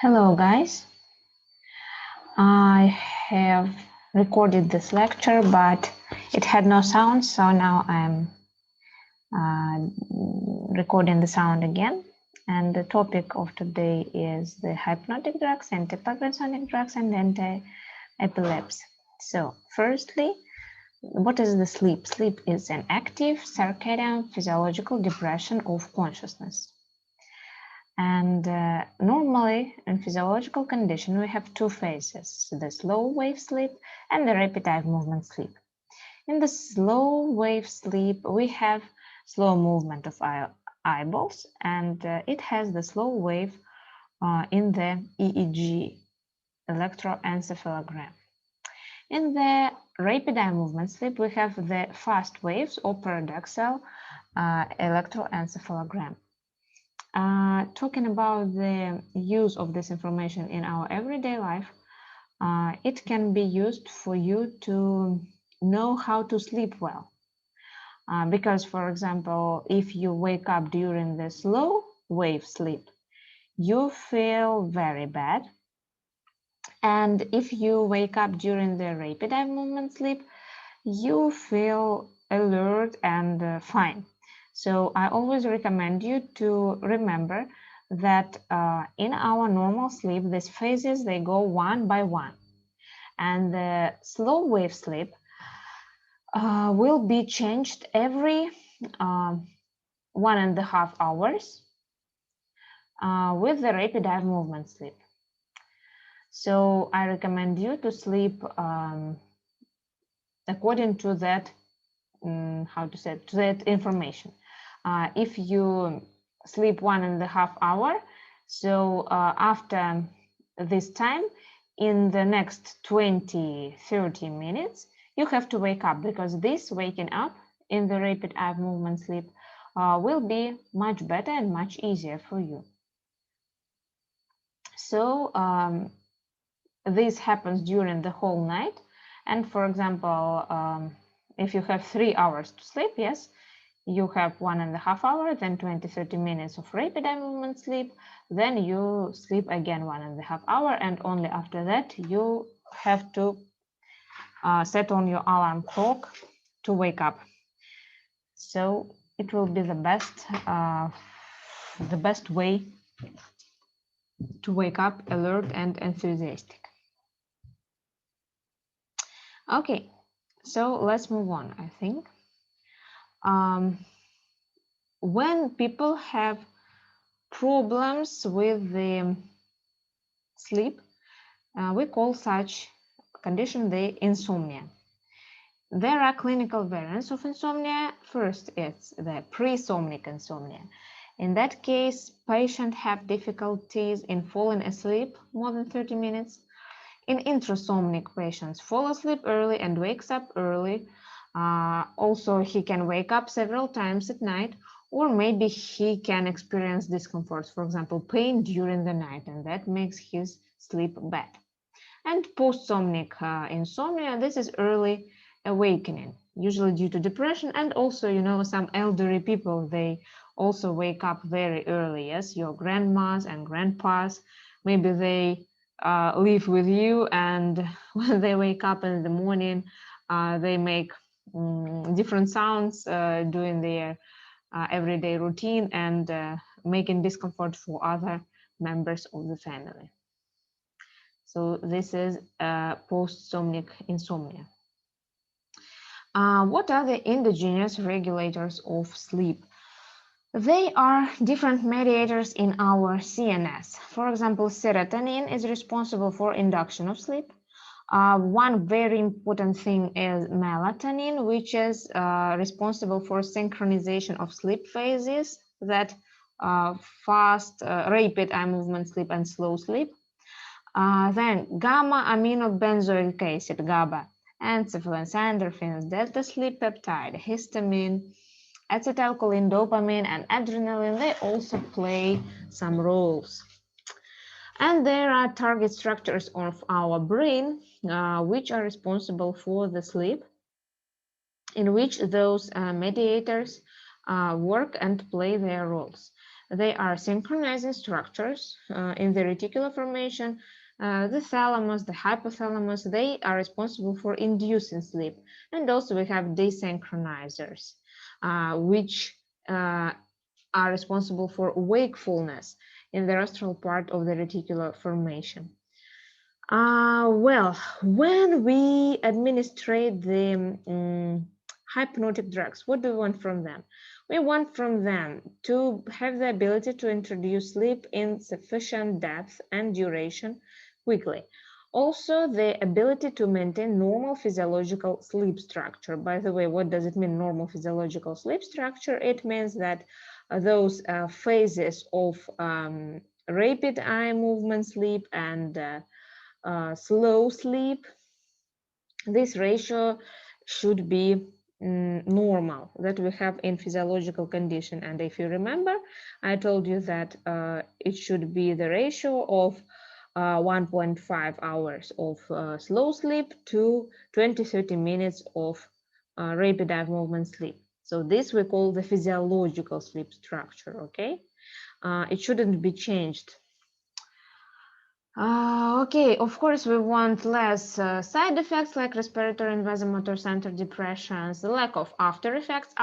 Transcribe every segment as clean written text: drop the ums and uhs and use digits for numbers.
Hello guys, I have recorded this lecture but it had no sound, so now I'm recording the sound again. And the topic of today is the hypnotic drugs, anti-Parkinsonic drugs and anti-epilepsy. So firstly, what is the sleep? Sleep is an active circadian physiological depression of consciousness. And normally in physiological condition, we have two phases, the slow wave sleep and the rapid eye movement sleep. In the slow wave sleep, we have slow movement of eyeballs, and it has the slow wave in the EEG, electroencephalogram. In the rapid eye movement sleep, we have the fast waves or paradoxal electroencephalogram. Talking about the use of this information in our everyday life, it can be used for you to know how to sleep well. Because, for example, if you wake up during the slow wave sleep, you feel very bad. And if you wake up during the rapid eye movement sleep, you feel alert and fine. So I always recommend you to remember that in our normal sleep, these phases, they go one by one. And the slow wave sleep will be changed every 1.5 hours with the rapid eye movement sleep. So I recommend you to sleep according to that, to that information. If you sleep 1.5 hours, so after this time, in the next 20-30 minutes, you have to wake up, because this waking up in the rapid eye movement sleep will be much better and much easier for you. So this happens during the whole night. And for example, if you have 3 hours to sleep, yes, you have 1.5 hours, then 20-30 minutes of rapid eye movement sleep, then you sleep again 1.5 hours, and only after that you have to set on your alarm clock to wake up. So it will be the best way to wake up alert and enthusiastic. Okay, so let's move on, I think. When people have problems with the sleep, we call such condition the insomnia. There are clinical variants of insomnia. First, it's the presomnic insomnia. In that case, patients have difficulties in falling asleep more than 30 minutes. In intrasomnic, patients fall asleep early and wakes up early. Also, he can wake up several times at night, or maybe he can experience discomfort, for example, pain during the night, and that makes his sleep bad. And postsomnic insomnia, this is early awakening, usually due to depression, and also, you know, some elderly people, they also wake up very early. Yes, your grandmas and grandpas, maybe they live with you, and when they wake up in the morning, they make different sounds doing their everyday routine and making discomfort for other members of the family. So this is postsomnic insomnia. What are the endogenous regulators of sleep? They are different mediators in our CNS. For example, serotonin is responsible for induction of sleep. One very important thing is melatonin, which is responsible for synchronization of sleep phases, that fast, rapid eye movement sleep and slow sleep. Then gamma-aminobenzoic acid, GABA, enkephalins, endorphins, delta sleep peptide, histamine, acetylcholine, dopamine, and adrenaline, they also play some roles. And there are target structures of our brain which are responsible for the sleep, in which those mediators work and play their roles. They are synchronizing structures in the reticular formation. The thalamus, the hypothalamus, they are responsible for inducing sleep. And also we have desynchronizers, which are responsible for wakefulness in the rostral part of the reticular formation. Well, when we administrate the hypnotic drugs, what do we want from them? We want from them to have the ability to introduce sleep in sufficient depth and duration quickly. Also, the ability to maintain normal physiological sleep structure. By the way, what does it mean, normal physiological sleep structure? It means that those phases of rapid eye movement sleep and slow sleep, this ratio should be normal that we have in physiological condition. And if you remember, I told you that it should be the ratio of 1.5 hours of slow sleep to 20-30 minutes of rapid eye movement sleep. So this we call the physiological sleep structure, okay? It shouldn't be changed. Okay, of course, we want less side effects like respiratory and vasomotor center depressions, the lack of after effects,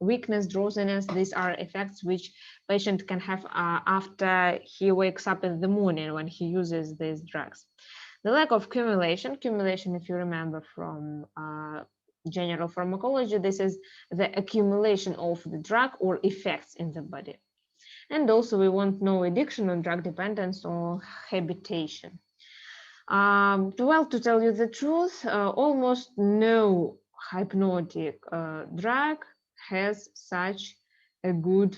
weakness, drowsiness. These are effects which patient can have after he wakes up in the morning when he uses these drugs. The lack of cumulation, if you remember from general pharmacology, this is the accumulation of the drug or effects in the body. And also we want no addiction or drug dependence or habitation. Well, to tell you the truth, almost no hypnotic drug has such a good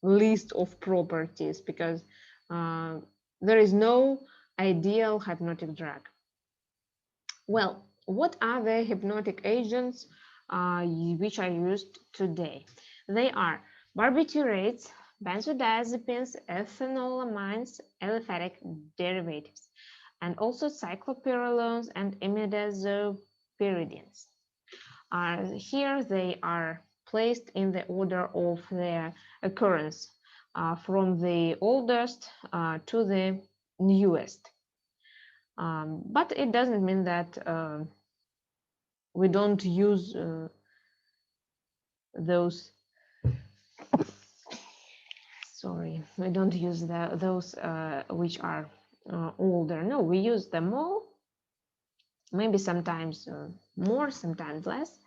list of properties, because there is no ideal hypnotic drug. Well, what are the hypnotic agents which are used today? They are barbiturates, benzodiazepines, ethanolamines, aliphatic derivatives, and also cyclopyrroles and imidazopyridines. Here they are placed in the order of their occurrence, from the oldest to the newest. But it doesn't mean that we don't use those. Sorry, we don't use those which are older. No, we use them all. Maybe sometimes more, sometimes less.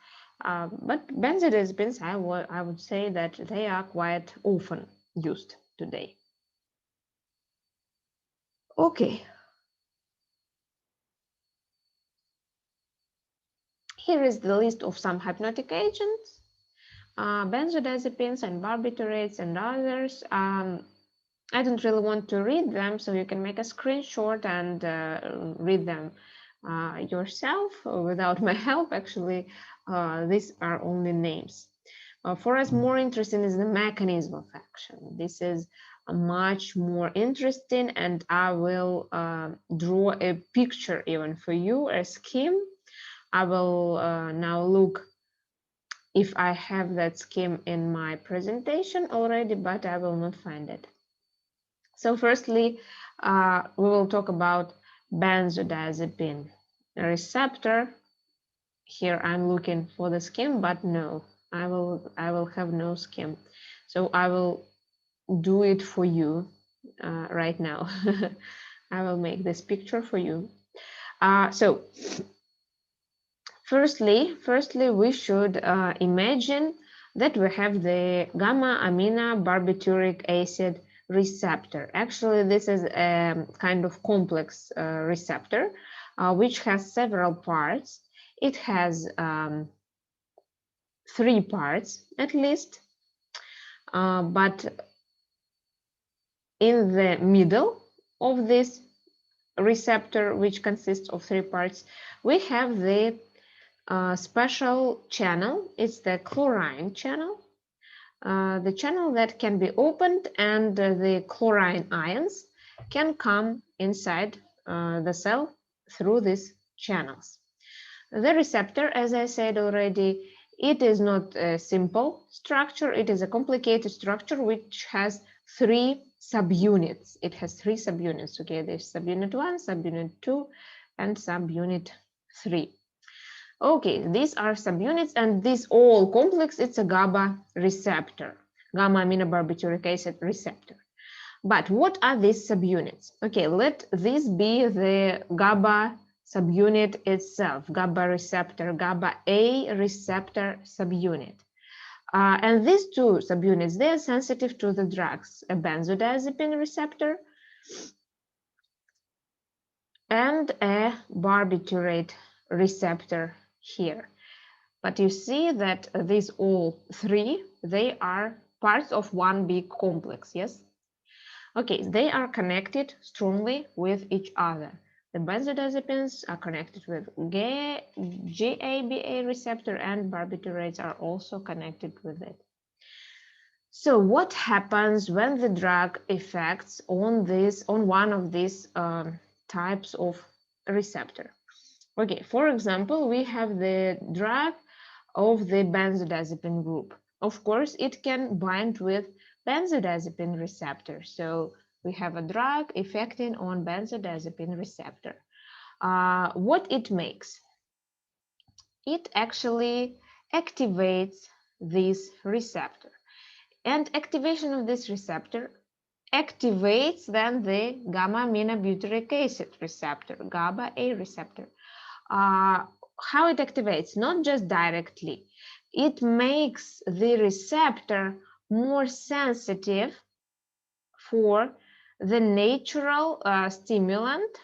But benzodiazepines, I would say that they are quite often used today. Okay. Here is the list of some hypnotic agents. Benzodiazepines and barbiturates and others. I don't really want to read them, so you can make a screenshot and read them yourself without my help. Actually, these are only names. For us, more interesting is the mechanism of action. This is much more interesting, and I will draw a picture even for you, a scheme. I will now look if I have that scheme in my presentation already, but I will not find it. So firstly, we will talk about benzodiazepine receptor. Here I'm looking for the scheme, but no, I will have no scheme. So I will do it for you right now. I will make this picture for you. So firstly, we should imagine that we have the gamma amino barbituric acid receptor. Actually, this is a kind of complex receptor which has several parts. It has 3 parts at least, but in the middle of this receptor, which consists of 3 parts, we have the special channel. It's the chlorine channel. The channel that can be opened, and the chlorine ions can come inside the cell through these channels. The receptor, as I said already, It is not a simple structure. It is a complicated structure which has 3 subunits. It has 3 subunits. Okay, there's subunit 1, subunit 2, and subunit 3. Okay, these are subunits, and this all complex, it's a GABA receptor, gamma aminobarbituric acid receptor. But what are these subunits? Okay, let this be the GABA subunit itself, GABA receptor, GABA A receptor subunit. And these 2 subunits, they are sensitive to the drugs, a benzodiazepine receptor and a barbiturate receptor here. But you see that these all 3, they are parts of one big complex, yes? Okay, they are connected strongly with each other. The benzodiazepines are connected with GABA receptor, and barbiturates are also connected with it. So what happens when the drug affects on one of these types of receptor? Okay, for example, we have the drug of the benzodiazepine group. Of course, it can bind with benzodiazepine receptor. So we have a drug affecting on benzodiazepine receptor. What it makes? It actually activates this receptor. And activation of this receptor activates then the gamma aminobutyric acid receptor, GABA A receptor. How it activates? Not just directly. It makes the receptor more sensitive for the natural stimulant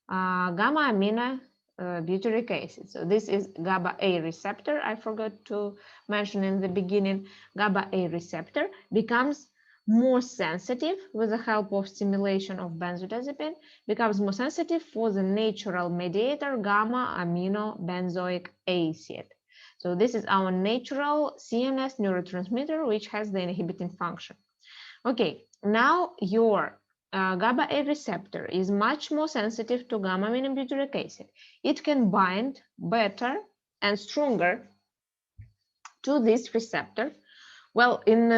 gamma aminobutyric acid. So this is GABA A receptor. I forgot to mention in the beginning. GABA A receptor becomes more sensitive with the help of stimulation of benzodiazepine, becomes more sensitive for the natural mediator gamma aminobenzoic acid. So this is our natural CNS neurotransmitter which has the inhibiting function. Okay, now your GABA A receptor is much more sensitive to gamma aminobutyric acid. It can bind better and stronger to this receptor. Well, in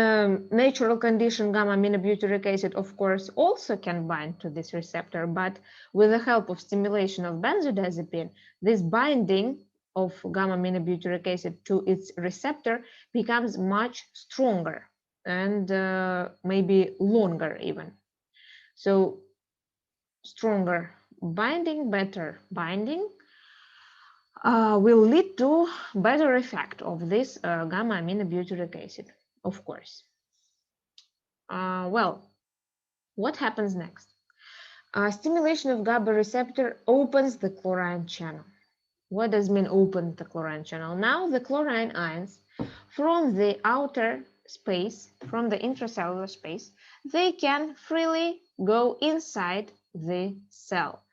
natural condition, gamma aminobutyric acid, of course, also can bind to this receptor, but with the help of stimulation of benzodiazepine, this binding of gamma aminobutyric acid to its receptor becomes much stronger and maybe longer even. So stronger binding, better binding will lead to better effect of this gamma aminobutyric acid, of course. Well, what happens next? Stimulation of GABA receptor opens the chlorine channel. What does mean open the chlorine channel? Now the chlorine ions from the outer space, from the intracellular space, they can freely go inside the cell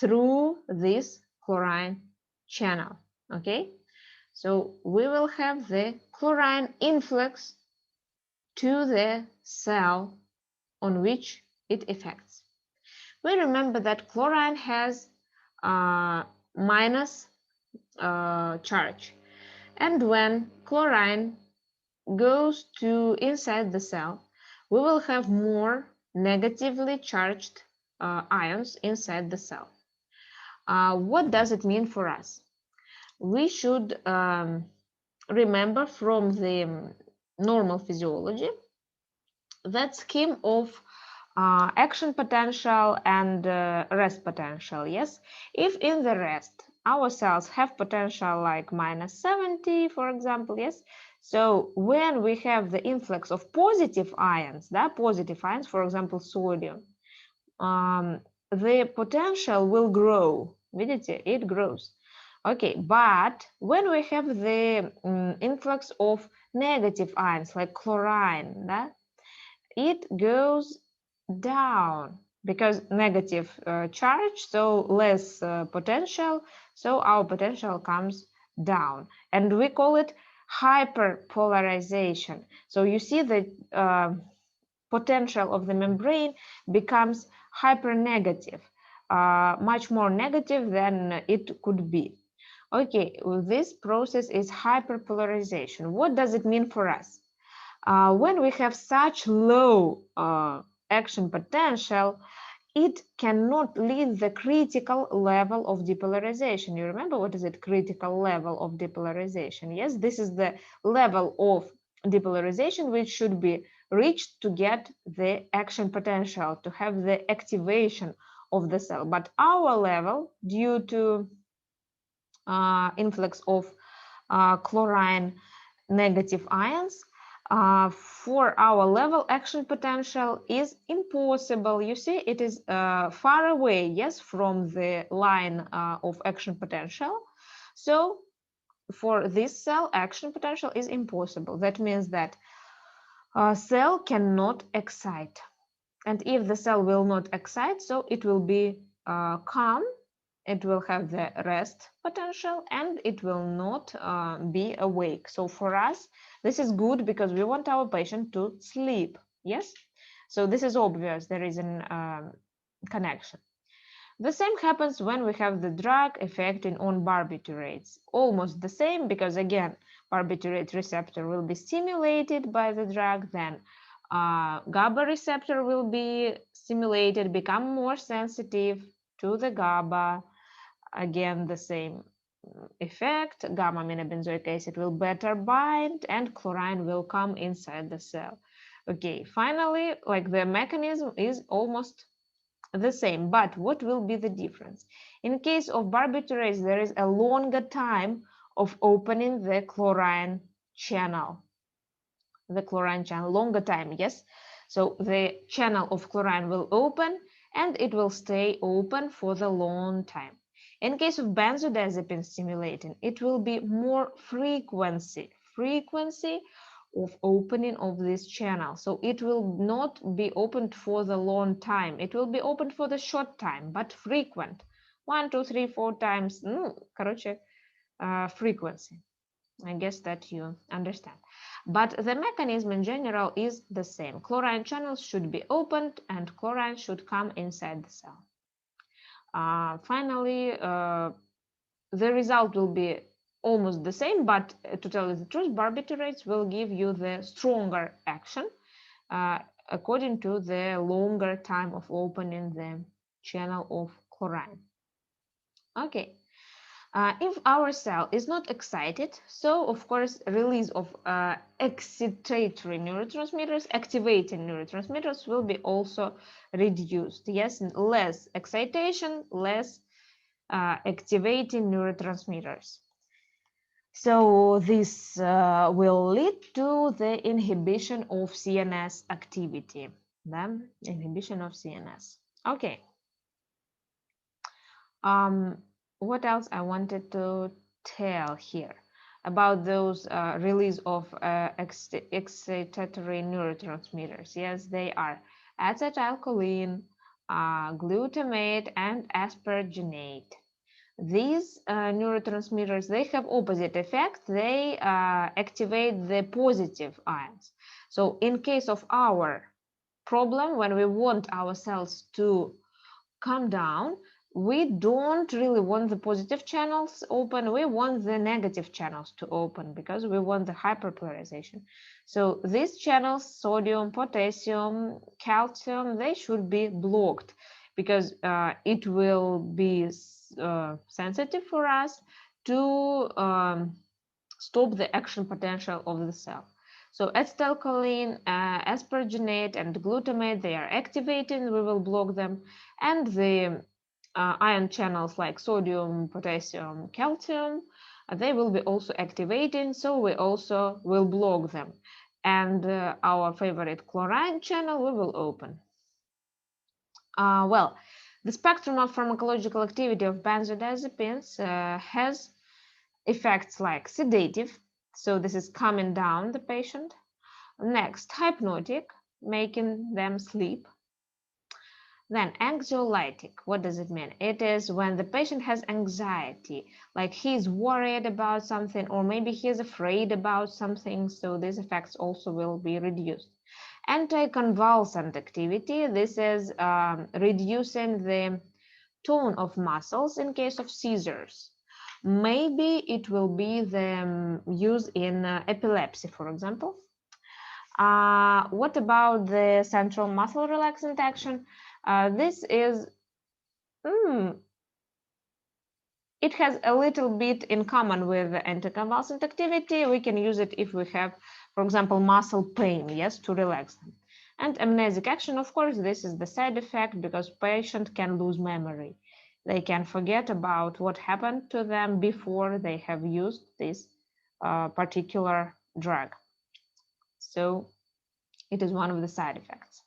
through this chlorine channel. Okay, so we will have the chlorine influx to the cell on which it affects. We remember that chlorine has minus charge, and when chlorine goes to inside the cell, we will have more negatively charged ions inside the cell. What does it mean for us? We should remember from the normal physiology that scheme of action potential and rest potential. Yes, if in the rest our cells have potential like -70, for example, yes, so when we have the influx of positive ions, for example sodium, the potential will grow. Видите, it grows. Okay, but when we have the influx of negative ions like chlorine, it goes down because negative charge, so less potential, so our potential comes down, and we call it hyperpolarization. So you see the potential of the membrane becomes hypernegative, much more negative than it could be. Okay, well, this process is hyperpolarization. What does it mean for us? When we have such low action potential, it cannot reach the critical level of depolarization. You remember what is it? Critical level of depolarization. Yes, this is the level of depolarization which should be reached to get the action potential, to have the activation of the cell. But our level, due to influx of chlorine negative ions, for our level action potential is impossible. You see, it is far away, yes, from the line of action potential. So for this cell, action potential is impossible. That means that cell cannot excite. And if the cell will not excite, so it will be calm, it will have the rest potential, and it will not be awake. So for us, this is good because we want our patient to sleep. Yes, so this is obvious, there is a connection. The same happens when we have the drug effecting on barbiturates. Almost the same, because again, barbiturate receptor will be stimulated by the drug, then GABA receptor will be stimulated, become more sensitive to the GABA. Again, the same effect, gamma aminobenzoic acid will better bind and chlorine will come inside the cell. Okay, finally, like the mechanism is almost the same, but what will be the difference? In case of barbiturates, there is a longer time of opening the chlorine channel. The chlorine channel, longer time, yes? So the channel of chlorine will open and it will stay open for the long time. In case of benzodiazepine stimulating, it will be more frequency of opening of this channel. So it will not be opened for the long time. It will be opened for the short time, but frequent. 1, 2, 3, 4 times. Короче, frequency. I guess that you understand. But the mechanism in general is the same. Chlorine channels should be opened and chlorine should come inside the cell. Finally, the result will be almost the same, but to tell you the truth, barbiturates will give you the stronger action according to the longer time of opening the channel of chlorine. Okay. If our cell is not excited, so of course release of excitatory neurotransmitters, activating neurotransmitters will be also reduced. Yes, less excitation, less activating neurotransmitters. So this will lead to the inhibition of CNS activity. The inhibition of CNS. Okay. What else I wanted to tell here about those release of excitatory neurotransmitters? Yes, they are acetylcholine, glutamate, and asparginate. These neurotransmitters, they have opposite effect. They activate the positive ions. So in case of our problem, when we want our cells to calm down, we don't really want the positive channels open, we want the negative channels to open because we want the hyperpolarization. So these channels, sodium, potassium, calcium, they should be blocked because it will be sensitive for us to stop the action potential of the cell. So acetylcholine, asparginate, and glutamate, they are activating, we will block them. And the ion channels like sodium, potassium, calcium, they will be also activating, so we also will block them. And our favorite chlorine channel we will open. Well, the spectrum of pharmacological activity of benzodiazepines has effects like sedative, so this is calming down the patient. Next, hypnotic, making them sleep. Then anxiolytic, what does it mean? It is when the patient has anxiety, like he's worried about something, or maybe he is afraid about something, so these effects also will be reduced. Anticonvulsant activity, this is reducing the tone of muscles in case of seizures. Maybe it will be the use in epilepsy, for example. What about the central muscle relaxant action? This is, it has a little bit in common with the anticonvulsant activity. We can use it if we have, for example, muscle pain, yes, to relax them. And amnesic action, of course, this is the side effect because patient can lose memory. They can forget about what happened to them before they have used this particular drug. So it is one of the side effects.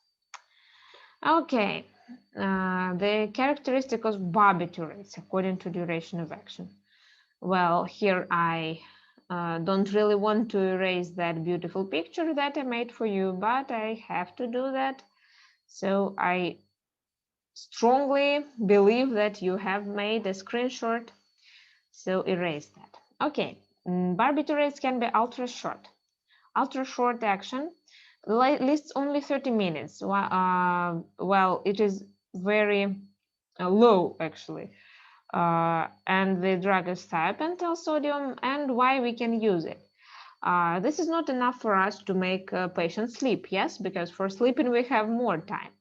Okay, the characteristic of barbiturates according to duration of action. Well, here I don't really want to erase that beautiful picture that I made for you, but I have to do that. So I strongly believe that you have made a screenshot, so erase that. Okay, barbiturates can be ultra short. Ultra short action lists only 30 minutes. Well, it is very low actually. And the drug is thiapental sodium, and why we can use it. This is not enough for us to make patients sleep, yes, because for sleeping we have more time.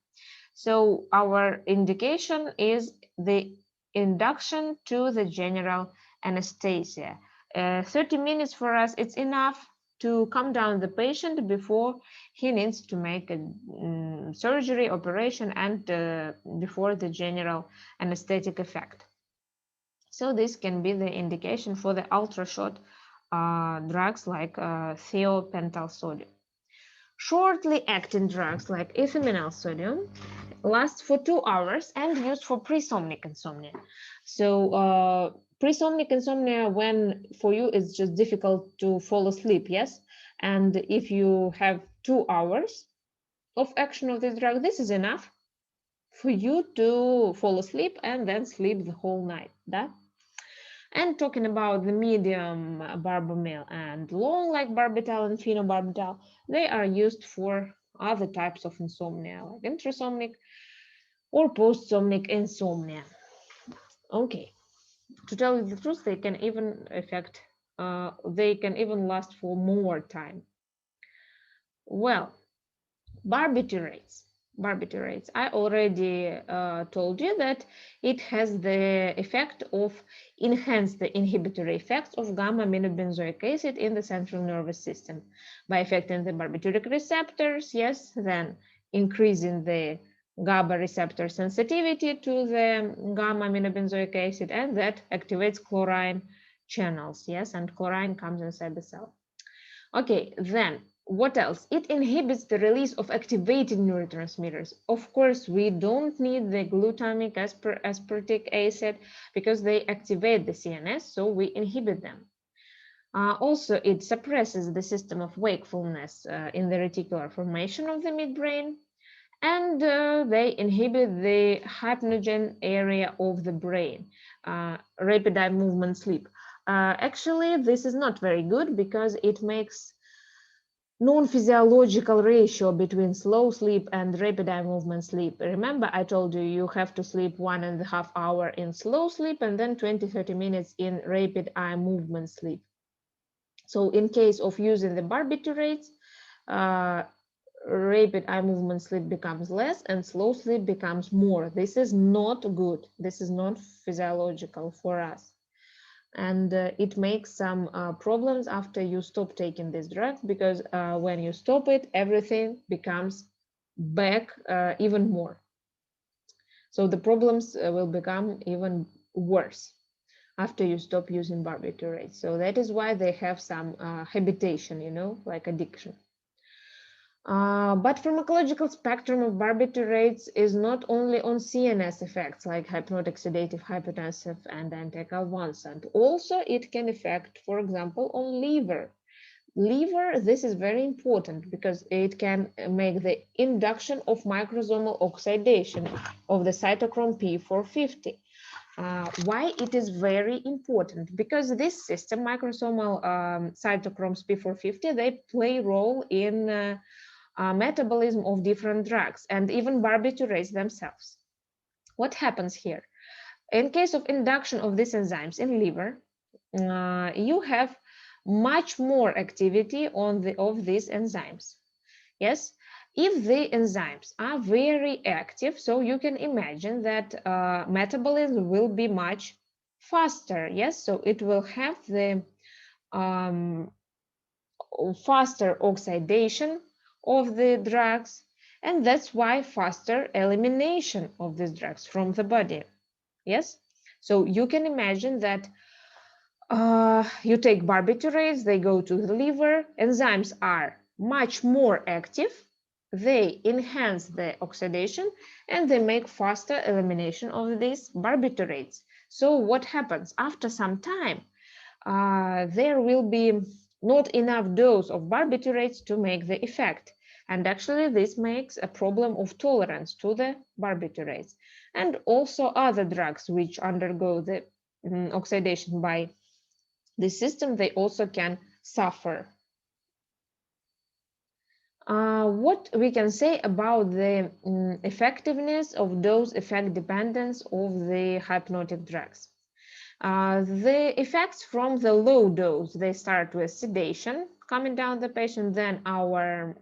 So our indication is the induction to the general anesthesia. 30 minutes for us, it's enough to calm down the patient before he needs to make a surgery, operation, and before the general anesthetic effect. So this can be the indication for the ultra-short drugs like thiopental sodium. Shortly acting drugs like ethanal sodium last for 2 hours and used for presomnic insomnia. So presomnic insomnia, when for you it's just difficult to fall asleep, yes? And if you have 2 hours of action of this drug, this is enough for you to fall asleep and then sleep the whole night. That. And talking about the medium barbamil and long like barbital and phenobarbital, they are used for other types of insomnia like intrasomnic or postsomnic insomnia. Okay, to tell you the truth, they can even they can even last for more time. Well, barbiturates. Barbiturates. I already told you that it has the effect of enhance the inhibitory effects of gamma-aminobenzoic acid in the central nervous system by affecting the barbituric receptors, yes, then increasing the GABA receptor sensitivity to the gamma-aminobenzoic acid, and that activates chlorine channels, yes, and chlorine comes inside the cell. Okay, then what else? It inhibits the release of activated neurotransmitters. Of course, we don't need the glutamic aspartic acid because they activate the CNS, so we inhibit them. Also, it suppresses the system of wakefulness in the reticular formation of the midbrain, and they inhibit the hypnogen area of the brain, rapid eye movement sleep. Actually, this is not very good because it makes non-physiological ratio between slow sleep and rapid eye movement sleep. Remember, I told you you have to sleep 1.5 hours in slow sleep and then 20-30 minutes in rapid eye movement sleep. So in case of using the barbiturates, rapid eye movement sleep becomes less and slow sleep becomes more. This is not good. This is not physiological for us. And it makes some problems after you stop taking this drug, because when you stop it, everything becomes back even more. So the problems will become even worse after you stop using barbiturates. So that is why they have some habitation, you know, like addiction. But pharmacological spectrum of barbiturates is not only on CNS effects like hypnotic, sedative, hypotensive, and anticonvulsant. Also, it can affect, for example, on liver. Liver, this is very important because it can make the induction of microsomal oxidation of the cytochrome P450. Why it is very important? Because this system, microsomal cytochromes P450, they play a role in metabolism of different drugs and even barbiturates themselves. What happens here? In case of induction of these enzymes in liver, you have much more activity of these enzymes. Yes, if the enzymes are very active, so you can imagine that metabolism will be much faster. Yes, so it will have the um, faster oxidation of the drugs, and that's why faster elimination of these drugs from the body. Yes, so you can imagine that you take barbiturates, they go to the liver, enzymes are much more active, they enhance the oxidation, and they make faster elimination of these barbiturates. So what happens? After some time, there will be not enough dose of barbiturates to make the effect. And actually, this makes a problem of tolerance to the barbiturates. And also other drugs which undergo the oxidation by the system, they also can suffer. What we can say about the effectiveness of dose effect dependence of the hypnotic drugs. The effects from the low dose, they start with sedation, calming down the patient, then our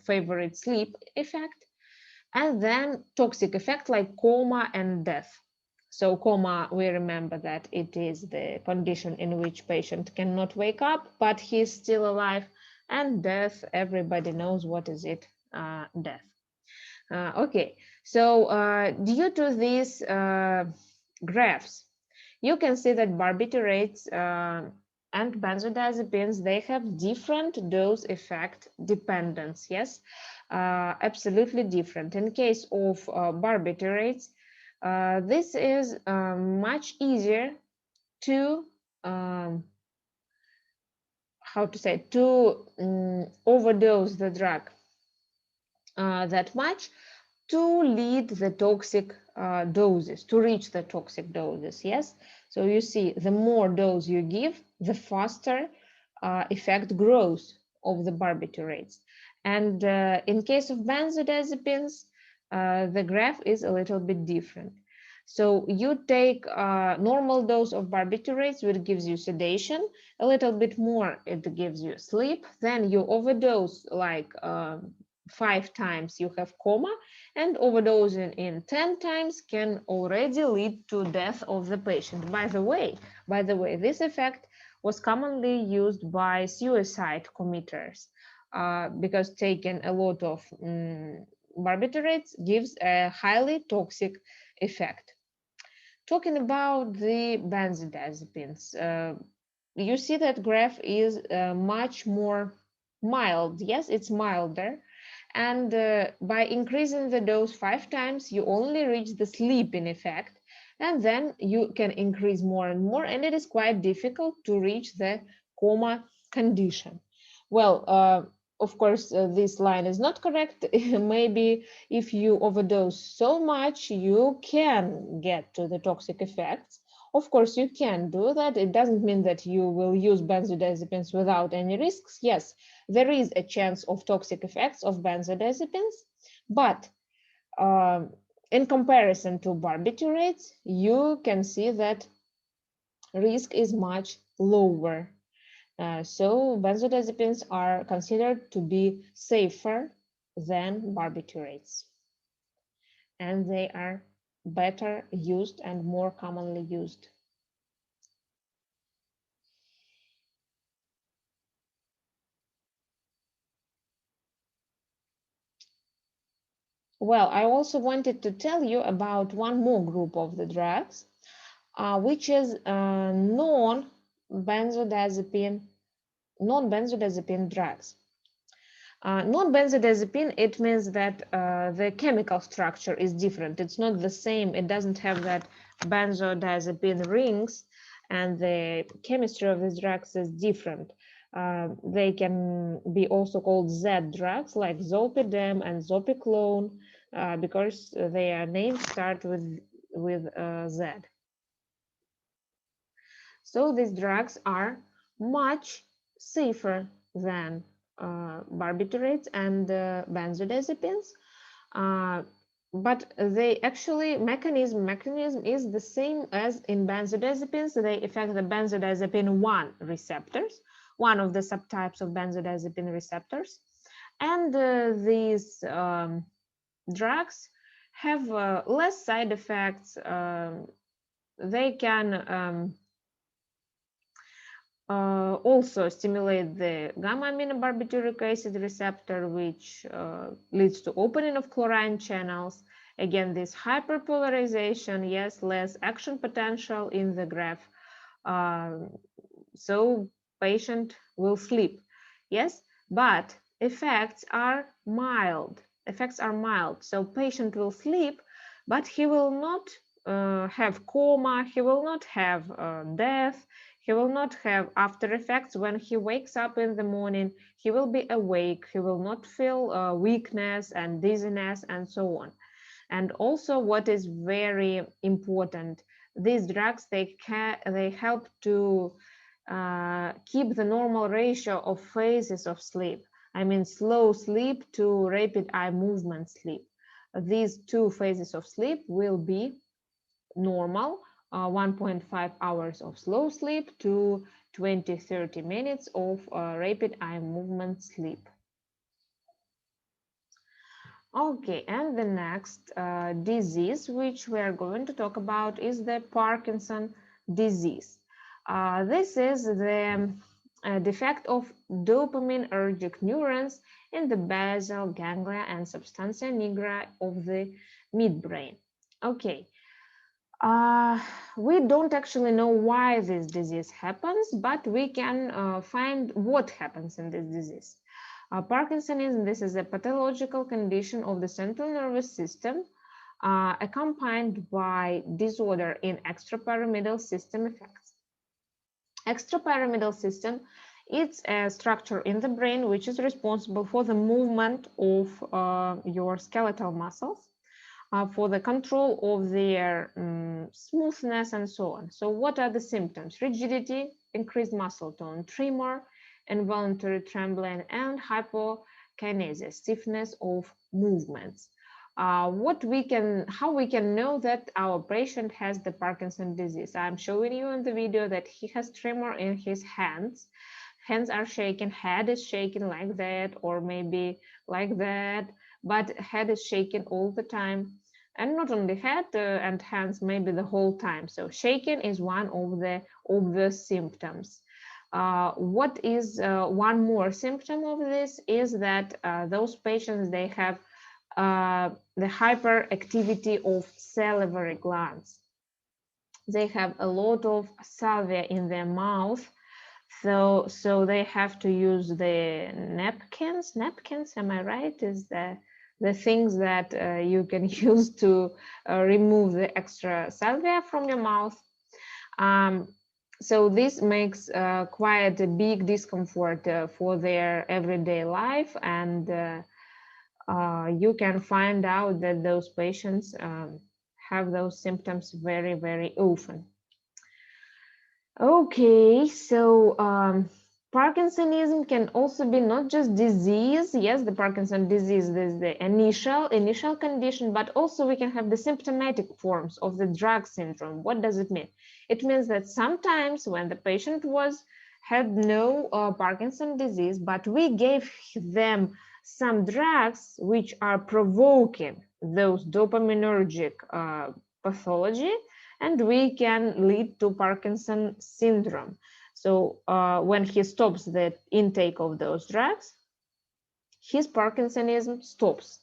favorite sleep effect, and then toxic effect like coma and death. So coma, we remember that it is the condition in which patient cannot wake up, but he's still alive. And death, everybody knows what is it, death. Okay, so due to these graphs, you can see that barbiturates and benzodiazepines, they have different dose effect dependence. Yes, absolutely different. In case of barbiturates, this is much easier to how to say, to overdose the drug that much to lead the toxic doses, to reach the toxic doses. Yes, so you see, the more dose you give, the faster effect grows of the barbiturates. And in case of benzodiazepines, the graph is a little bit different. So you take a normal dose of barbiturates, which gives you sedation, a little bit more, it gives you sleep. Then you overdose like 5 times, you have coma, and overdosing in 10 times can already lead to death of the patient. By the way, this effect was commonly used by suicide committers because taking a lot of barbiturates gives a highly toxic effect. Talking about the benzodiazepines, you see that graph is much more mild. Yes, it's milder. And by increasing the dose 5 times, you only reach the sleeping effect. And then you can increase more and more. And it is quite difficult to reach the coma condition. Well, of course, this line is not correct. Maybe if you overdose so much, you can get to the toxic effects. Of course, you can do that. It doesn't mean that you will use benzodiazepines without any risks. Yes, there is a chance of toxic effects of benzodiazepines, but in comparison to barbiturates, you can see that risk is much lower. So benzodiazepines are considered to be safer than barbiturates, and they are better used and more commonly used. Well, I also wanted to tell you about one more group of the drugs, which is non-benzodiazepine drugs. Non-benzodiazepine, it means that the chemical structure is different. It's not the same. It doesn't have that benzodiazepine rings, and the chemistry of these drugs is different. They can be also called Z drugs, like zolpidem and zopiclone, because their names start with Z. So these drugs are much safer than barbiturates and benzodiazepines but they actually mechanism is the same as in benzodiazepines. They affect the benzodiazepine 1 receptors, one of the subtypes of benzodiazepine receptors, and these drugs have less side effects. They can also stimulate the gamma aminobarbituric acid receptor, which leads to opening of chlorine channels. Again, this hyperpolarization, yes, less action potential in the graph. So patient will sleep, yes, but effects are mild. So patient will sleep, but he will not have coma, he will not have death, he will not have after effects. When he wakes up in the morning, he will be awake, he will not feel weakness and dizziness and so on. And also, what is very important, these drugs, they help to keep the normal ratio of phases of sleep. I mean, slow sleep to rapid eye movement sleep. These two phases of sleep will be normal, 1.5 hours of slow sleep to 20-30 minutes of rapid eye movement sleep. Okay, and the next disease which we are going to talk about is the Parkinson disease. This is the defect of dopaminergic neurons in the basal ganglia and substantia nigra of the midbrain. Okay, we don't actually know why this disease happens, but we can find what happens in this disease. Parkinsonism, this is a pathological condition of the central nervous system accompanied by disorder in extrapyramidal system effects. Extrapyramidal system, it's a structure in the brain which is responsible for the movement of your skeletal muscles, for the control of their smoothness and so on. So what are the symptoms? Rigidity, increased muscle tone, tremor, involuntary trembling, and hypokinesia, stiffness of movements. How we can know that our patient has the Parkinson disease? I'm showing you in the video that he has tremor in his hands. Hands are shaking, head is shaking like that, or maybe like that, but head is shaking all the time. And not only head and hands, maybe the whole time. So shaking is one of the obvious symptoms. What is one more symptom of this is that those patients, they have the hyperactivity of salivary glands. They have a lot of salvia in their mouth, so they have to use the napkins, am I right? Is the things that you can use to remove the extra salvia from your mouth. So this makes quite a big discomfort for their everyday life, and you can find out that those patients have those symptoms very, very often. Okay, so Parkinsonism can also be not just disease. Yes, the Parkinson disease is the initial condition, but also we can have the symptomatic forms of the drug syndrome. What does it mean? It means that sometimes when the patient had no Parkinson disease, but we gave them some drugs which are provoking those dopaminergic pathology, and we can lead to Parkinson syndrome. So when he stops the intake of those drugs, his Parkinsonism stops.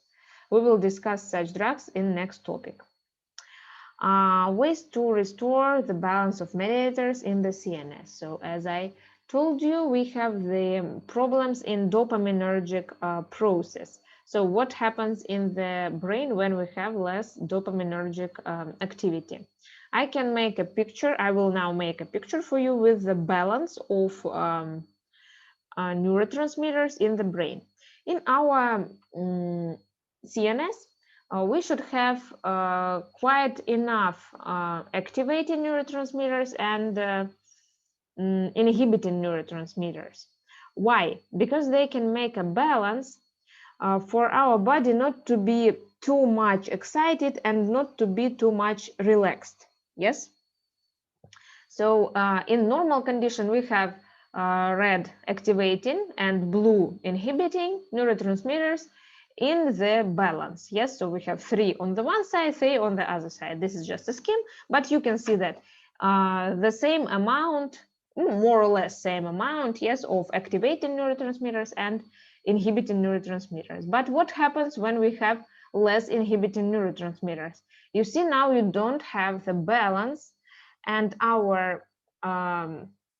We will discuss such drugs in next topic. Ways to restore the balance of mediators in the CNS. So as I told you, we have the problems in dopaminergic process. So what happens in the brain when we have less dopaminergic activity? I can make a picture. I will now make a picture for you with the balance of neurotransmitters in the brain. In our CNS, we should have quite enough activating neurotransmitters and inhibiting neurotransmitters. Why? Because they can make a balance for our body not to be too much excited and not to be too much relaxed. Yes. So in normal condition, we have red activating and blue inhibiting neurotransmitters in the balance. Yes, so we have 3 on the one side, 3 on the other side. This is just a scheme, but you can see that the same amount, more or less same amount, yes, of activating neurotransmitters and inhibiting neurotransmitters. But what happens when we have less inhibiting neurotransmitters? You see, now you don't have the balance, and our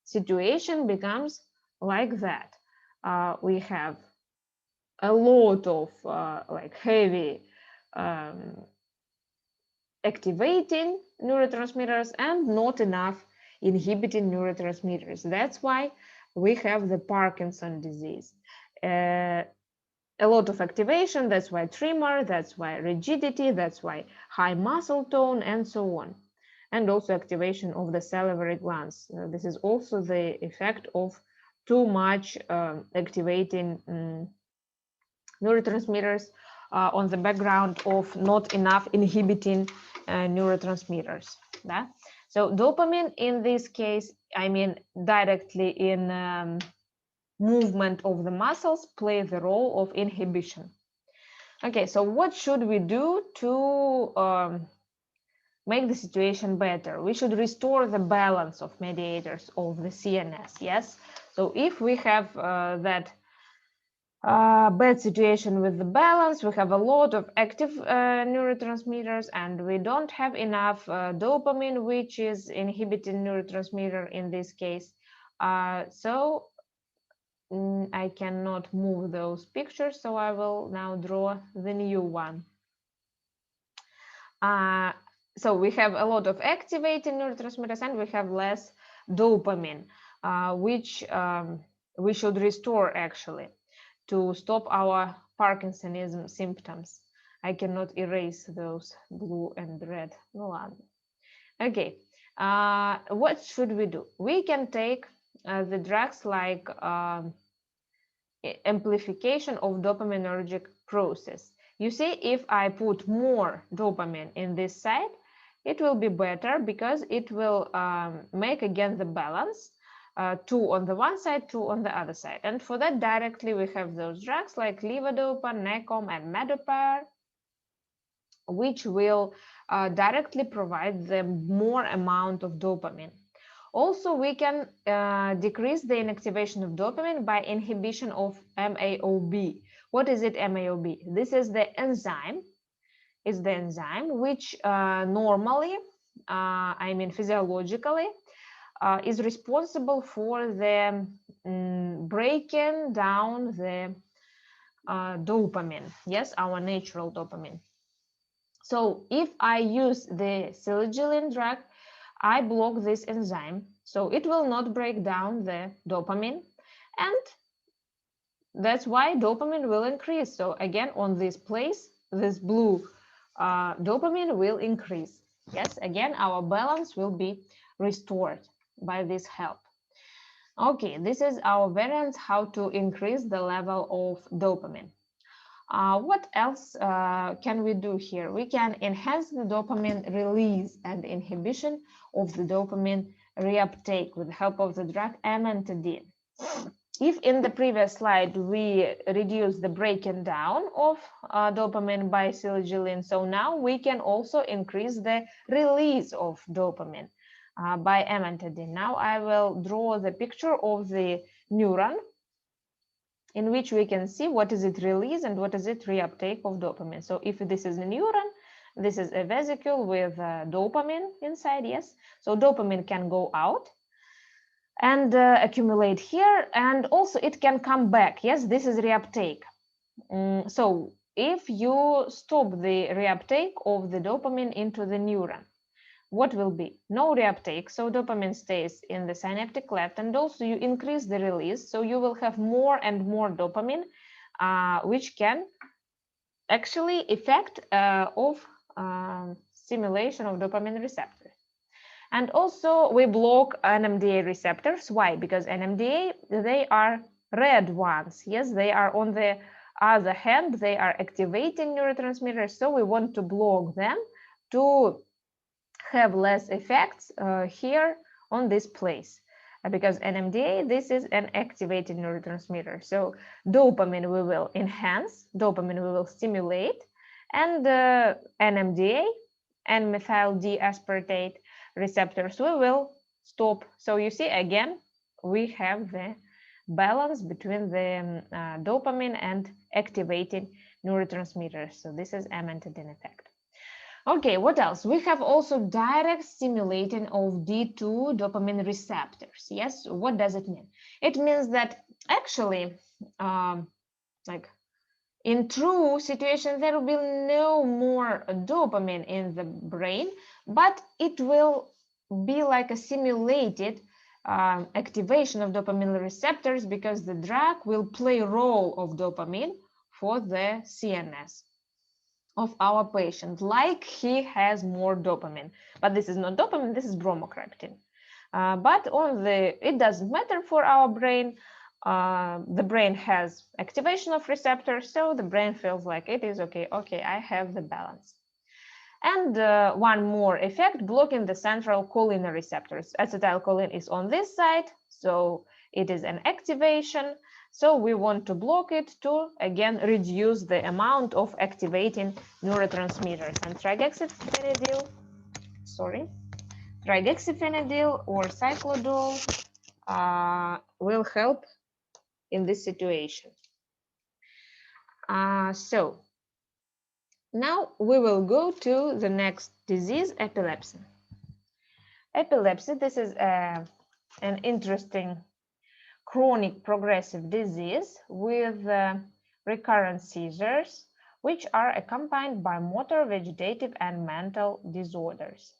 situation becomes like that. We have a lot of like heavy activating neurotransmitters and not enough inhibiting neurotransmitters. That's why we have the Parkinson disease. A lot of activation, that's why tremor, that's why rigidity, that's why high muscle tone, and so on. And also activation of the salivary glands. This is also the effect of too much activating neurotransmitters on the background of not enough inhibiting neurotransmitters. Yeah? So dopamine in this case, I mean directly in movement of the muscles, play the role of inhibition. Okay, so what should we do to make the situation better? We should restore the balance of mediators of the CNS. Yes, so if we have that bad situation with the balance, we have a lot of active neurotransmitters and we don't have enough dopamine, which is inhibiting neurotransmitter in this case. So I cannot move those pictures, so I will now draw the new one. So we have a lot of activating neurotransmitters and we have less dopamine, which we should restore actually to stop our Parkinsonism symptoms. I cannot erase those blue and red. Okay, what should we do? We can take the drugs like amplification of dopaminergic process. You see, if I put more dopamine in this side, it will be better because it will make again the balance, 2 on the one side, 2 on the other side. And for that directly we have those drugs like levodopa, Necom, and Medopar, which will directly provide the more amount of dopamine. Also, we can decrease the inactivation of dopamine by inhibition of MAOB. What is it, MAOB? This is the enzyme. It's the enzyme which normally, I mean physiologically, is responsible for the breaking down the dopamine. Yes, our natural dopamine. So if I use the silagilin drug, I block this enzyme, so it will not break down the dopamine, and that's why dopamine will increase. So again, on this place, this blue dopamine will increase. Yes, again, our balance will be restored by this help. Okay, this is our variants how to increase the level of dopamine. What else can we do here? We can enhance the dopamine release and inhibition of the dopamine reuptake with the help of the drug amantadine. If in the previous slide we reduce the breaking down of dopamine by silagilin, so now we can also increase the release of dopamine by amantadine. Now I will draw the picture of the neuron in which we can see what is it release and what is it reuptake of dopamine. So if this is a neuron, this is a vesicle with dopamine inside, yes. So dopamine can go out and accumulate here, and also it can come back. Yes, this is reuptake. So if you stop the reuptake of the dopamine into the neuron, what will be? No reuptake, so dopamine stays in the synaptic cleft, and also you increase the release, so you will have more and more dopamine, which can actually affect of stimulation of dopamine receptors. And also we block NMDA receptors. Why? Because NMDA, they are red ones. Yes, they are on the other hand, they are activating neurotransmitters, so we want to block them to have less effects here on this place. Because NMDA, this is an activated neurotransmitter. So dopamine we will enhance, dopamine we will stimulate, and NMDA and methyl D-aspartate receptors we will stop. So you see, again, we have the balance between the dopamine and activated neurotransmitters. So this is amantadine effect. Okay, what else? We have also direct stimulating of D2 dopamine receptors. Yes, what does it mean? It means that actually, like in true situation, there will be no more dopamine in the brain, but it will be like a simulated activation of dopamine receptors, because the drug will play role of dopamine for the CNS of our patient, like he has more dopamine. But this is not dopamine, this is bromocreptin. But it doesn't matter for our brain. The brain has activation of receptors, so the brain feels like it is okay. Okay, I have the balance. And one more effect, blocking the central choline receptors. Acetylcholine is on this side, so it is an activation. So we want to block it to, again, reduce the amount of activating neurotransmitters. And trigexiphenidil or cyclodol will help in this situation. So now we will go to the next disease, epilepsy. Epilepsy, this is an interesting chronic progressive disease with recurrent seizures, which are accompanied by motor, vegetative, and mental disorders.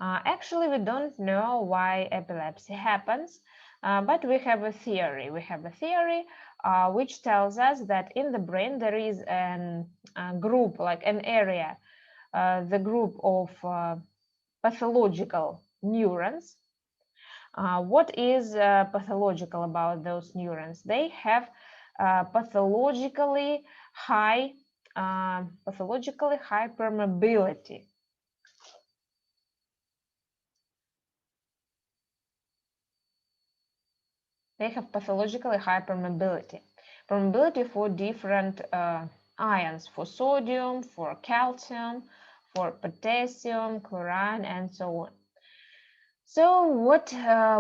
Actually, we don't know why epilepsy happens, but we have a theory. We have a theory which tells us that in the brain there is a group, like an area, the group of pathological neurons. What is pathological about those neurons? They have pathologically high permeability. They have pathologically high permeability. Permeability for different ions, for sodium, for calcium, for potassium, chlorine, and so on. So what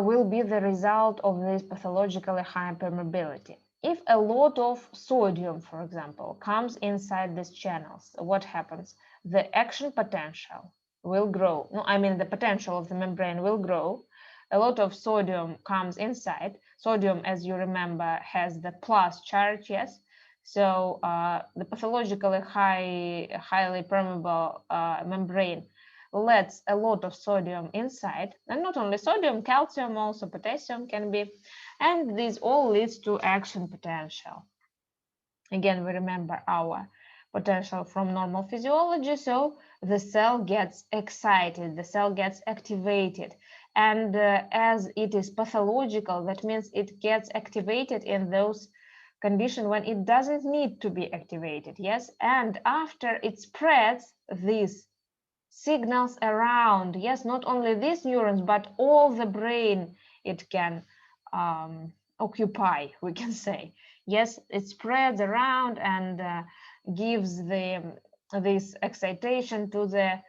will be the result of this pathologically high permeability? If a lot of sodium, for example, comes inside these channels, what happens? The action potential will grow. No, I mean the potential of the membrane will grow. A lot of sodium comes inside. Sodium, as you remember, has the plus charge, yes? So the pathologically highly permeable membrane lets a lot of sodium inside, and not only sodium, calcium, also potassium can be, and this all leads to action potential. Again, we remember our potential from normal physiology, so the cell gets excited, the cell gets activated, and as it is pathological, that means it gets activated in those conditions when it doesn't need to be activated, yes, and after it spreads these signals around, yes, not only these neurons, but all the brain it can occupy, we can say. Yes, it spreads around and gives this excitation to the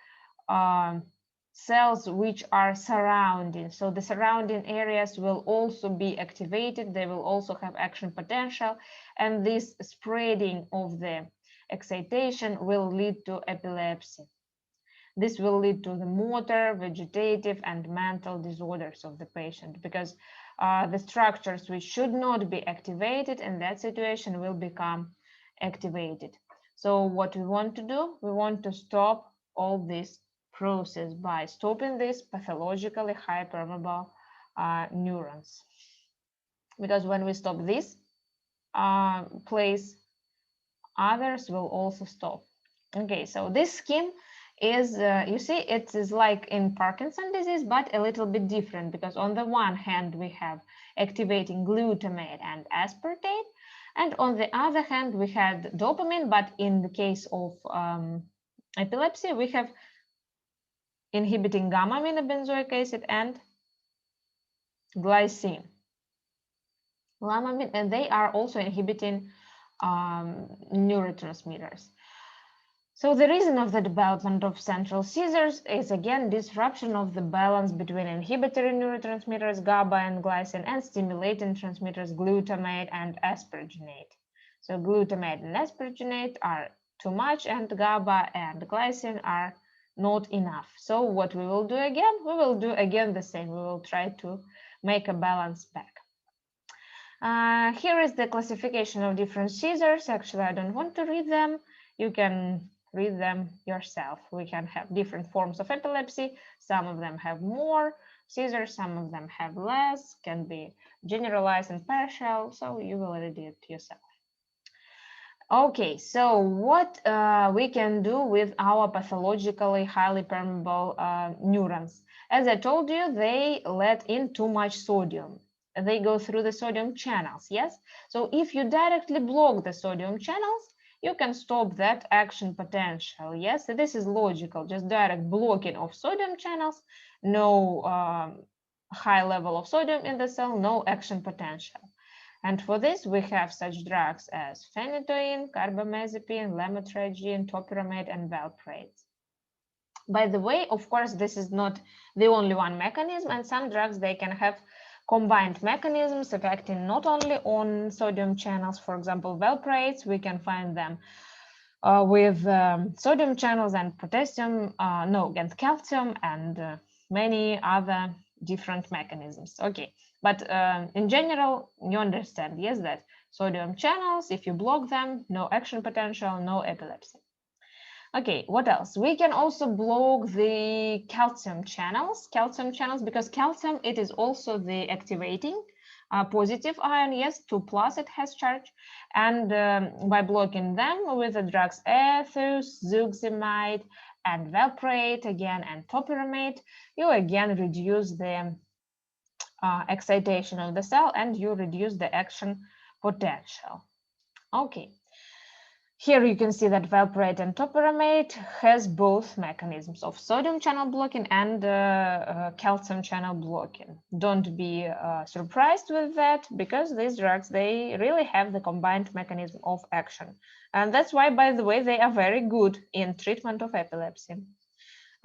cells which are surrounding. So the surrounding areas will also be activated, they will also have action potential, and this spreading of the excitation will lead to epilepsy. This will lead to the motor, vegetative, and mental disorders of the patient, because the structures which should not be activated in that situation will become activated. So what we want to do, we want to stop all this process by stopping these pathologically high permeable neurons. Because when we stop this place, others will also stop. Okay, so this scheme is, you see, it is like in Parkinson's disease, but a little bit different, because on the one hand we have activating glutamate and aspartate, And on the other hand, we had dopamine, but in the case of epilepsy, we have inhibiting gamma-aminobenzoic acid and glycine. Lamamine, and they are also inhibiting neurotransmitters. So the reason of the development of central seizures is again disruption of the balance between inhibitory neurotransmitters GABA and glycine and stimulating transmitters glutamate and asparginate. So glutamate and asparginate are too much and GABA and glycine are not enough. So what we will do again? We will do again the same. We will try to make a balance back. Here is the classification of different seizures. Actually, I don't want to read them. You can read them yourself. We can have different forms of epilepsy. Some of them have more seizures, some of them have less, can be generalized and partial, so you will read it yourself. Okay, so what we can do with our pathologically highly permeable neurons? As I told you, they let in too much sodium. They go through the sodium channels, yes? So if you directly block the sodium channels, you can stop that action potential, yes? So this is logical, just direct blocking of sodium channels, no high level of sodium in the cell, no action potential. And for this, we have such drugs as phenytoin, carbamazepine, lamotrigine, topiramate, and valproate. By the way, of course, this is not the only one mechanism, and some drugs, they can have combined mechanisms affecting not only on sodium channels. For example, valproates, we can find them with sodium channels and potassium, and calcium, and many other different mechanisms. Okay, but in general, you understand, yes, that sodium channels, if you block them, no action potential, no epilepsy. Okay, what else? We can also block the calcium channels, because calcium, it is also the activating positive ion, yes, 2+ it has charge, and by blocking them with the drugs ethos, zuximide, and valproate again, and topiramate, you again reduce the excitation of the cell and you reduce the action potential. Okay. Here you can see that valproate and topiramate has both mechanisms of sodium channel blocking and calcium channel blocking. Don't be surprised with that, because these drugs, they really have the combined mechanism of action. And that's why, by the way, they are very good in treatment of epilepsy.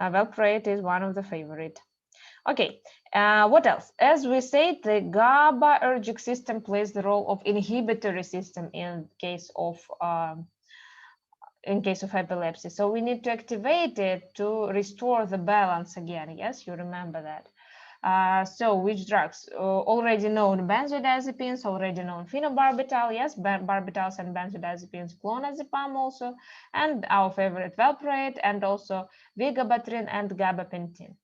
Valproate is one of the favorite. Okay, what else? As we said, the GABAergic system plays the role of inhibitory system in case of epilepsy. So we need to activate it to restore the balance again. Yes, you remember that. So which drugs? Already known benzodiazepines, already known phenobarbital, yes, barbitals and benzodiazepines, flunitrazepam also, and our favorite valproate, and also vigabatrin and gabapentin,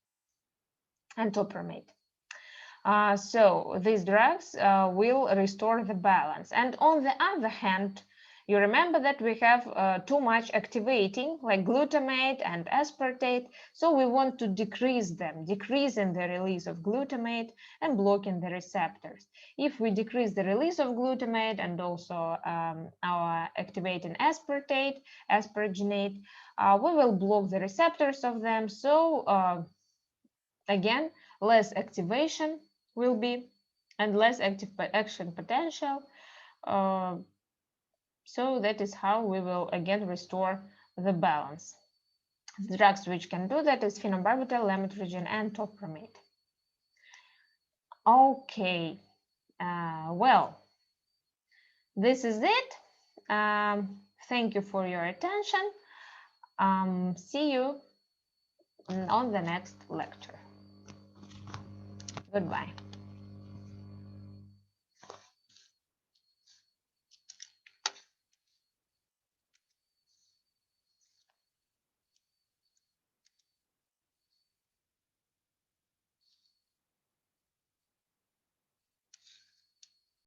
and topiramate. So these drugs will restore the balance. And on the other hand, you remember that we have too much activating, like glutamate and aspartate. So we want to decrease them, decreasing the release of glutamate and blocking the receptors. If we decrease the release of glutamate and also our activating aspartate, asparginate, we will block the receptors of them. So again, less activation will be and less active action potential. So that is how we will again restore the balance. The drugs which can do that is phenobarbital, lamotrigine, and topiramate. Okay, well, this is it. Thank you for your attention. See you on the next lecture. Goodbye.